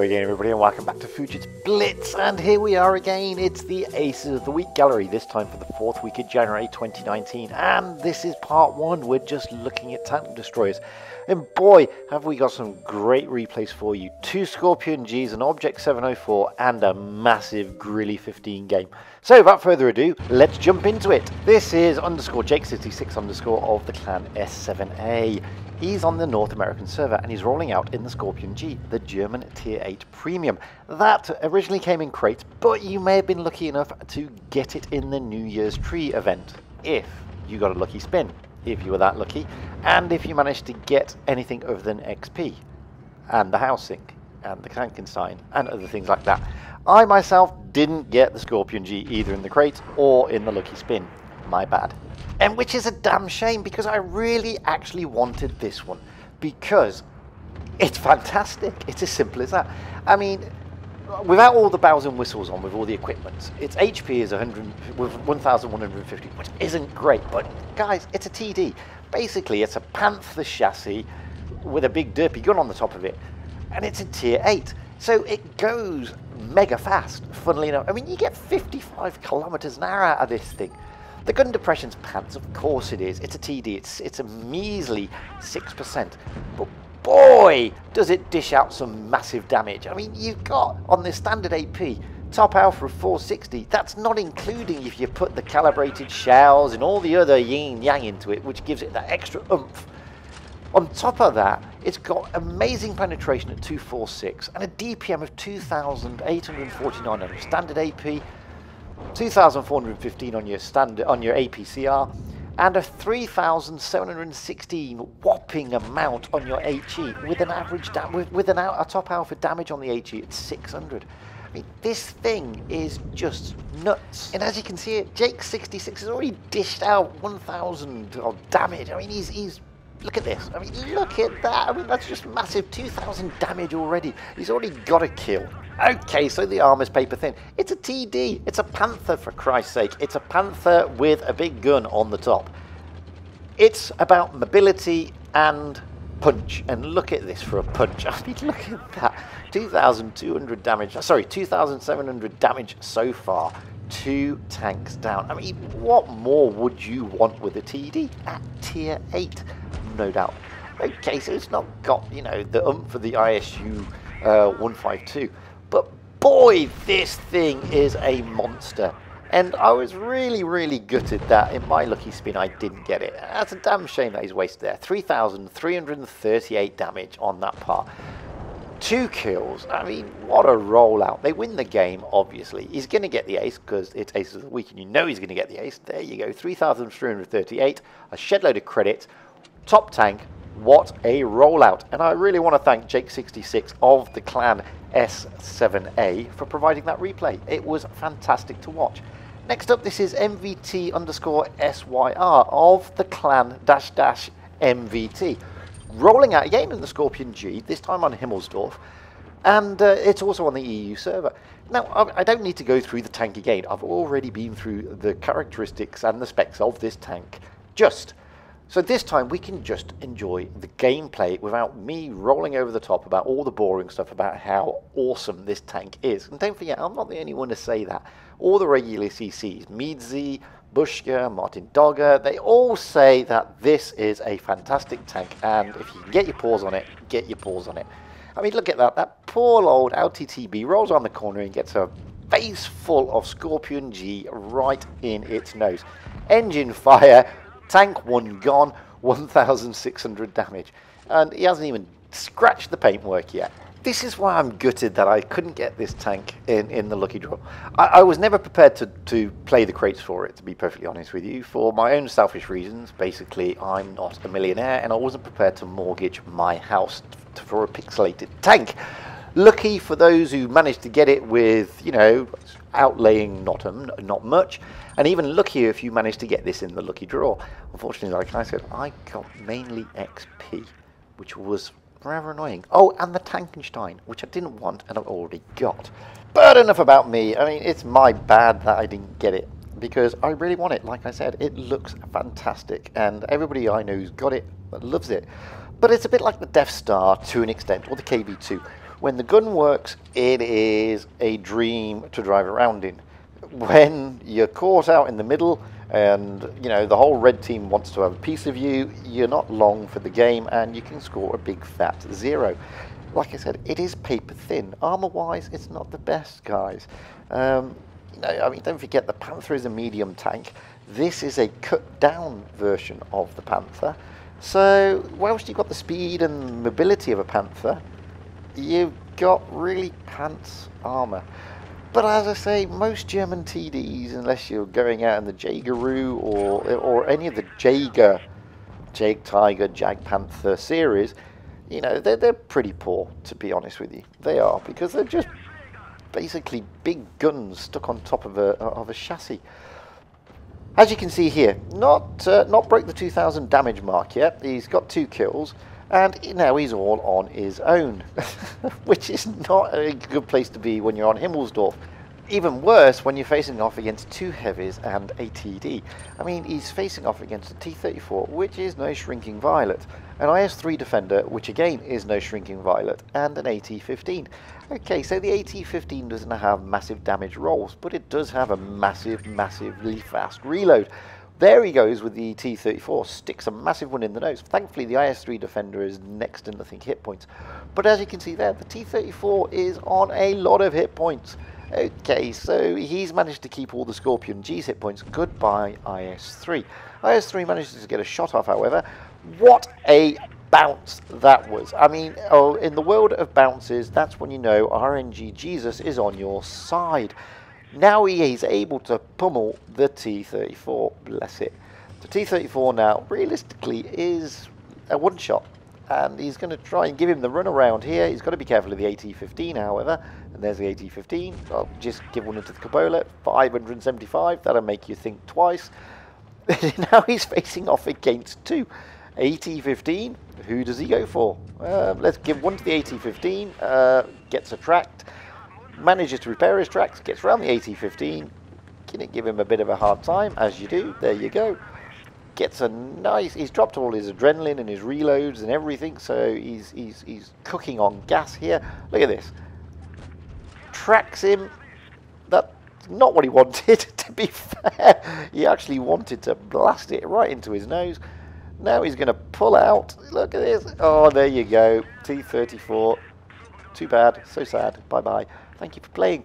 again, everybody, and welcome back to Fujit's Blitz. And here we are again. It's the Aces of the Week gallery, this time for the 4th week of January 2019. And this is part 1. We're just looking at tank destroyers. And boy, have we got some great replays for you. 2 Scorpion Gs, an Object 704, and a massive Grilly 15 game. So without further ado, let's jump into it. This is _Jake66_ of the clan S7A. He's on the North American server and he's rolling out in the Scorpion G, the German Tier 8 Premium. That originally came in crates, but you may have been lucky enough to get it in the New Year's Tree event, if you got a lucky spin, if you were that lucky, and if you managed to get anything other than XP, and the housing, and the Frankenstein, and other things like that. I myself didn't get the Scorpion G either in the crate or in the lucky spin. My bad. And which is a damn shame, because I really actually wanted this one, because it's fantastic. It's as simple as that. I mean, without all the bells and whistles on, with all the equipment, its HP is 1,150, which isn't great, but guys, it's a TD. Basically, it's a Panther chassis with a big derpy gun on the top of it, and it's a Tier 8. So it goes mega fast, funnily enough. I mean, you get 55 kilometers an hour out of this thing. The gun depression's pants, of course it is. It's a TD, it's a measly 6%. But boy, does it dish out some massive damage. I mean, you've got, on this standard AP, top alpha of 460. That's not including if you put the calibrated shells and all the other yin and yang into it, which gives it that extra oomph. On top of that, it's got amazing penetration at 246 and a DPM of 2,849 on your standard AP, 2,415 on your APCR, and a 3,716 whopping amount on your HE, with an average with a top alpha damage on the HE at 600. I mean, this thing is just nuts. And as you can see, Jake66 has already dished out 1,000 of damage. I mean, he's look at this. I mean, look at that. I mean, that's just massive. 2,000 damage already. He's already got a kill. Okay, so the armor's paper thin. It's a TD. It's a Panther, for Christ's sake. It's a Panther with a big gun on the top. It's about mobility and punch. And look at this for a punch. I mean, look at that. 2,200 damage. Sorry, 2,700 damage so far. 2 tanks down. I mean, what more would you want with a TD at Tier 8? No doubt. Okay, so it's not got, you know, the oomph for the ISU 152. But boy, this thing is a monster. And I was really gutted that in my lucky spin I didn't get it. That's a damn shame that he's wasted there. 3,338 damage on that part. 2 kills. I mean, what a rollout. They win the game, obviously. He's going to get the ace because it's Aces of the Week and you know he's going to get the ace. There you go. 3,338. A shed load of credit. Top tank. What a rollout. And I really want to thank Jake66 of the clan S7A for providing that replay. It was fantastic to watch. Next up, this is MVT_SYR of the clan --MVT. Rolling out again in the Scorpion G, this time on Himmelsdorf, and it's also on the EU server. Now, I don't need to go through the tank again. I've already been through the characteristics and the specs of this tank. So this time we can just enjoy the gameplay without me rolling over the top about all the boring stuff about how awesome this tank is. And don't forget, I'm not the only one to say that. All the regular CCs, Midzi, Bushka, Martin Dogger, they all say that this is a fantastic tank, and if you can get your paws on it, get your paws on it. I mean, look at that. That poor old LTTB rolls on the corner and gets a face full of Scorpion G right in its nose. Engine fire, tank 1 gone, 1,600 damage. And he hasn't even scratched the paintwork yet. This is why I'm gutted that I couldn't get this tank in the lucky draw. I was never prepared to play the crates for it, to be perfectly honest with you, for my own selfish reasons. Basically, I'm not a millionaire, and I wasn't prepared to mortgage my house for a pixelated tank. Lucky for those who managed to get it with, you know, outlaying not much, and even luckier if you managed to get this in the lucky draw. Unfortunately, like I said, I got mainly XP, which was rather annoying. Oh, and the Tankenstein, which I didn't want and I've already got. But enough about me. I mean, it's my bad that I didn't get it, because I really want it. Like I said, it looks fantastic, and everybody I know who's got it loves it. But it's a bit like the Death Star to an extent, or the KB2, When the gun works, it is a dream to drive around in. When you're caught out in the middle and you know the whole red team wants to have a piece of you, you're not long for the game and you can score a big fat 0. Like I said, it is paper thin. Armor wise, it's not the best, guys. I mean, don't forget the Panther is a medium tank. This is a cut down version of the Panther. So whilst you've got the speed and mobility of a Panther, you've got really pants armor. But as I say, most German TDs, unless you're going out in the Jageroo or any of the Jager, Jag Tiger, Jag Panther series, you know, they're pretty poor, to be honest with you. They are, because they're just basically big guns stuck on top of a chassis. As you can see here, not broke the 2,000 damage mark yet. He's got 2 kills. And now he's all on his own, which is not a good place to be when you're on Himmelsdorf. Even worse when you're facing off against 2 heavies and a TD. I mean, he's facing off against a T-34, which is no shrinking violet, an IS-3 Defender, which again is no shrinking violet, and an AT-15. Okay, so the AT-15 doesn't have massive damage rolls, but it does have a massively fast reload. There he goes with the T-34, sticks a massive one in the nose. Thankfully, the IS-3 Defender is next to nothing hit points. But as you can see there, the T-34 is on a lot of hit points. Okay, so he's managed to keep all the Scorpion G's hit points. Goodbye, IS-3. IS-3 manages to get a shot off, however. What a bounce that was. I mean, in the world of bounces, that's when you know RNG Jesus is on your side. Now he is able to pummel the T-34, bless it. The T-34 now, realistically, is a one-shot. And he's going to try and give him the run around here. He's got to be careful of the AT-15, however. And there's the AT-15. I'll just give one into the Cupola. 575, that'll make you think twice. Now he's facing off against 2. AT-15, who does he go for? Let's give one to the AT-15. Gets a tracked. Manages to repair his tracks, gets around the AT-15, gonna give him a bit of a hard time, as you do. There you go. Gets a nice, he's dropped all his adrenaline and his reloads and everything, so he's cooking on gas here. Look at this. Tracks him. That's not what he wanted, to be fair. He actually wanted to blast it right into his nose. Now he's gonna pull out. Look at this. Oh, there you go. T-34. Too bad, so sad, bye-bye. Thank you for playing.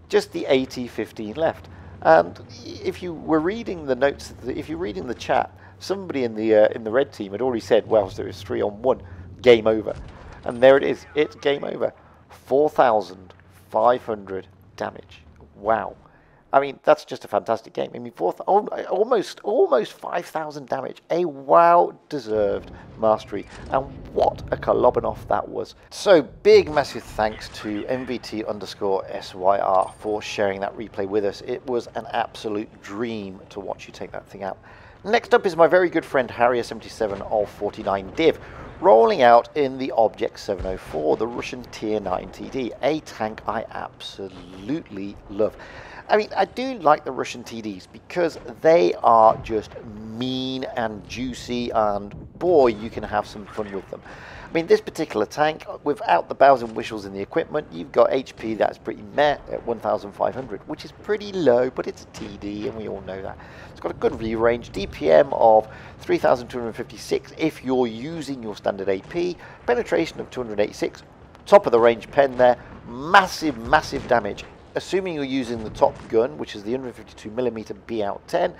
Just the AT-15 left. And if you were reading the notes, if you're reading the chat, somebody in the red team had already said, well, there is 3-on-1, game over. And there it is, it's game over. 4,500 damage. Wow. I mean, that's just a fantastic game. I mean, almost 5,000 damage. A well-deserved mastery. And what a Kolobanov that was. So, big, massive thanks to MVT_SYR for sharing that replay with us. It was an absolute dream to watch you take that thing out. Next up is my very good friend Harrier 77 of 49 Div, rolling out in the Object 704, the Russian Tier 9 TD, a tank I absolutely love. I mean, I do like the Russian TDs because they are just mean and juicy, and boy, you can have some fun with them. I mean, this particular tank, without the bells and whistles in the equipment, you've got HP that's pretty meh at 1,500, which is pretty low, but it's a TD, and we all know that. It's got a good view range, DPM of 3,256 if you're using your standard AP, penetration of 286, top of the range pen there, massive damage. Assuming you're using the top gun, which is the 152mm B-Out-10,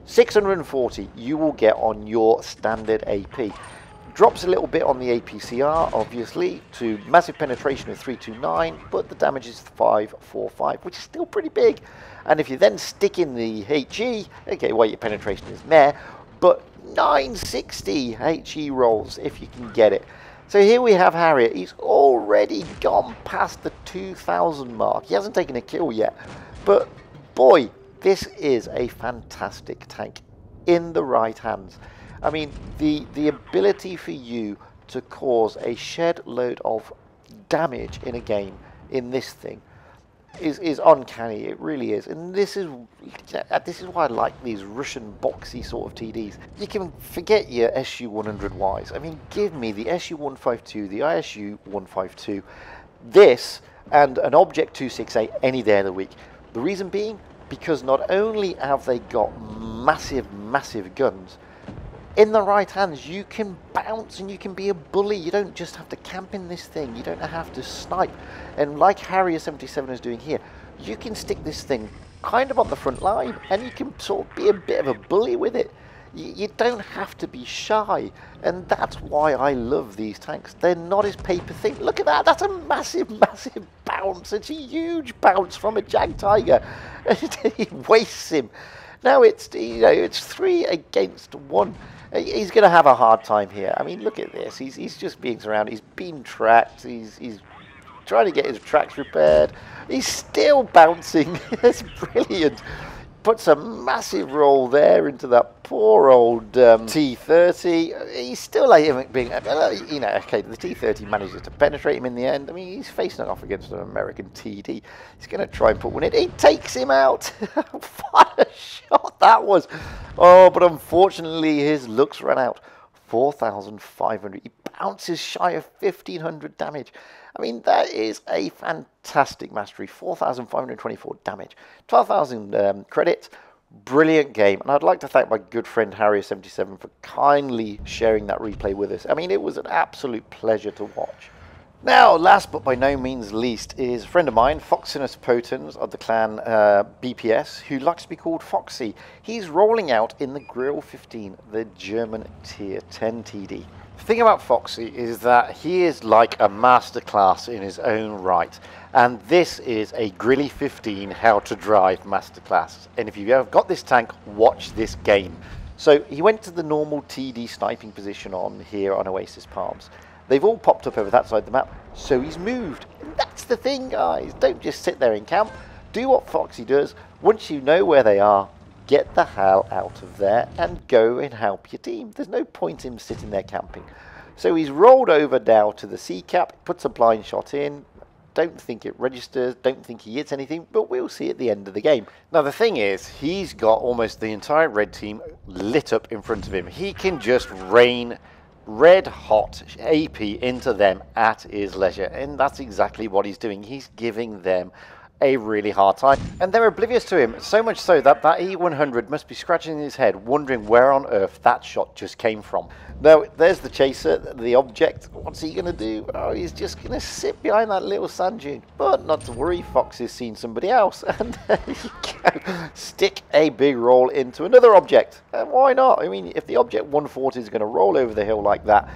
640 you will get on your standard AP. Drops a little bit on the APCR, obviously, to massive penetration of 329, but the damage is 545, which is still pretty big. And if you then stick in the HE, okay, well, your penetration is meh, but 960 HE rolls if you can get it. So here we have Harrier. He's already gone past the 2,000 mark. He hasn't taken a kill yet. But boy, this is a fantastic tank in the right hands. I mean, the ability for you to cause a shed load of damage in a game in this thing is uncanny. It really is. And this is why I like these Russian boxy sort of TDs. You can forget your SU-100Ys. I mean, give me the SU-152, the ISU-152, This and an Object 268 any day of the week. The reason being, because not only have they got massive, massive guns, in the right hands you can bounce and you can be a bully. You don't just have to camp in this thing, you don't have to snipe. And like Harrier 77 is doing here, you can stick this thing kind of on the front line and you can sort of be a bit of a bully with it. You don't have to be shy, and that's why I love these tanks. They're not as paper thin. Look at that, that's a massive, massive bounce. It's a huge bounce from a Jag Tiger. He wastes him. Now it's, you know, it's 3 against 1. He's going to have a hard time here. I mean, look at this. He's just being surrounded. He's been tracked. He's trying to get his tracks repaired. He's still bouncing. It's brilliant. Puts a massive roll there into that poor old T30. He's still being, you know, okay, the T30 manages to penetrate him in the end. I mean, he's facing it off against an American TD. He's going to try and put one in. He takes him out. What a shot that was. Oh, but unfortunately, his looks ran out. 4,500. He bounces shy of 1,500 damage. I mean, that is a fantastic mastery. 4,524 damage. 12,000 credits. Brilliant game. And I'd like to thank my good friend Harrier77 for kindly sharing that replay with us. I mean, it was an absolute pleasure to watch. Now, last but by no means least is a friend of mine, Foxinus Potens of the clan BPS, who likes to be called Foxy. He's rolling out in the Grill 15, the German Tier 10 TD. The thing about Foxy is that he is like a masterclass in his own right. And this is a Grilly 15 how to drive masterclass. And if you've ever got this tank, watch this game. So he went to the normal TD sniping position on here on Oasis Palms. They've all popped up over that side of the map, so he's moved. And that's the thing, guys. Don't just sit there in camp. Do what Foxy does. Once you know where they are, get the hell out of there and go and help your team. There's no point in him sitting there camping. So he's rolled over now to the C-cap, puts a blind shot in. Don't think it registers, don't think he hits anything, but we'll see at the end of the game. Now the thing is, he's got almost the entire red team lit up in front of him. He can just rain red hot AP into them at his leisure, and that's exactly what he's doing. He's giving them a really hard time, and they're oblivious to him, so much so that that E100 must be scratching his head wondering where on earth that shot just came from. Now there's the chaser, the object. What's he gonna do? Oh, he's just gonna sit behind that little sand dune. But not to worry, Fox has seen somebody else, and there you go. Stick a big roll into another object, and why not? I mean, if the object 140 is going to roll over the hill like that,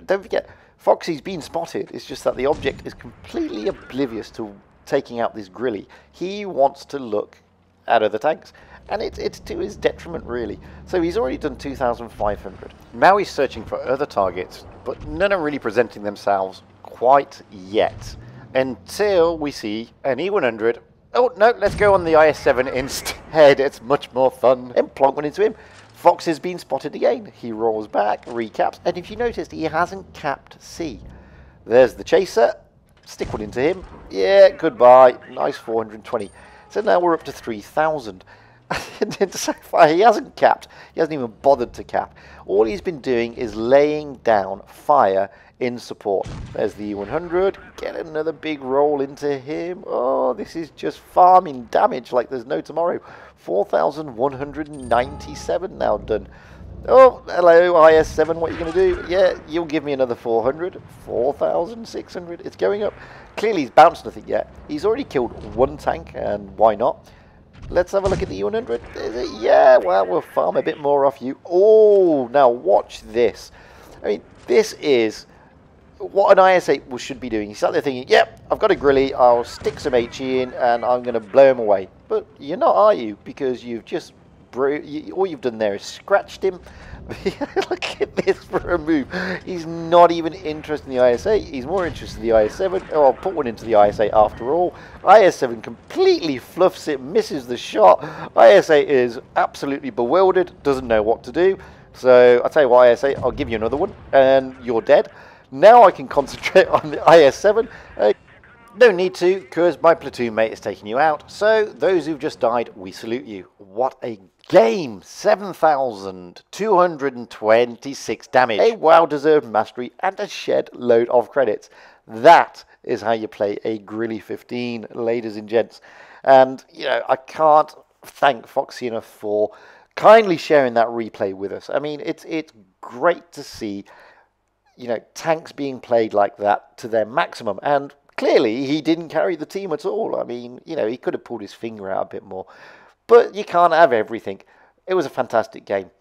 don't forget, Foxy's been spotted. It's just that the object is completely oblivious to taking out this grilly. He wants to look at other tanks, and it's to his detriment, really. So he's already done 2,500. Now he's searching for other targets, but none are really presenting themselves quite yet, until we see an E100. Oh, no, let's go on the IS-7 instead. It's much more fun. And plonk one into him. Fox has been spotted again. He rolls back, recaps, and if you noticed, he hasn't capped C. There's the chaser. Stick one into him. Yeah, goodbye. Nice 420. So now we're up to 3,000. And so far, he hasn't capped. He hasn't even bothered to cap. All he's been doing is laying down fire in support. There's the E100. Get another big roll into him. Oh, this is just farming damage like there's no tomorrow. 4,197 now done. Oh, hello, IS-7, what are you going to do? Yeah, you'll give me another 400. 4,600. It's going up. Clearly, he's bounced nothing yet. He's already killed one tank, and why not? Let's have a look at the E100. Yeah, well, we'll farm a bit more off you. Oh, now watch this. I mean, this is what an IS-8 should be doing. You sat there thinking, yep, I've got a grilly, I'll stick some HE in, and I'm going to blow him away. But you're not, are you? Because you've just all you've done there is scratched him. Look at this for a move. He's not even interested in the IS-8. He's more interested in the IS-7. Oh, I'll put one into the IS-8 after all. IS-7 completely fluffs it, misses the shot. IS-8 is absolutely bewildered, doesn't know what to do. So I'll tell you what, IS-8, I'll give you another one, and you're dead. Now I can concentrate on the IS-7. No need to, because my platoon mate is taking you out. So those who've just died, we salute you. What a game! 7,226 damage. A well-deserved mastery and a shed load of credits. That is how you play a Grilly 15, ladies and gents. And, you know, I can't thank Foxy enough for kindly sharing that replay with us. I mean, it's great to see, you know, tanks being played like that to their maximum. And clearly, he didn't carry the team at all. I mean, you know, he could have pulled his finger out a bit more. But you can't have everything. It was a fantastic game.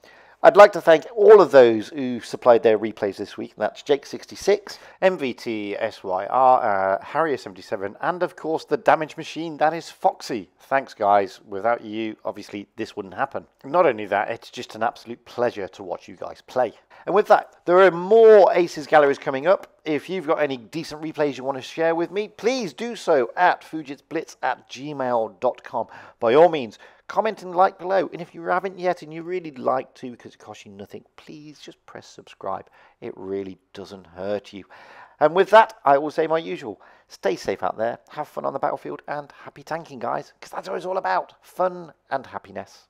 I'd like to thank all of those who supplied their replays this week. That's Jake66, MVT Harrier 77, and of course the damage machine, that is Foxy. Thanks guys, without you, obviously this wouldn't happen. Not only that, it's just an absolute pleasure to watch you guys play. And with that, there are more Aces galleries coming up. If you've got any decent replays you want to share with me, please do so at fujitsblitz@gmail.com. By all means, comment and like below. And if you haven't yet and you really like to because it costs you nothing, please just press subscribe. It really doesn't hurt you. And with that, I will say my usual. Stay safe out there, have fun on the battlefield, and happy tanking, guys, because that's what it's all about. Fun and happiness.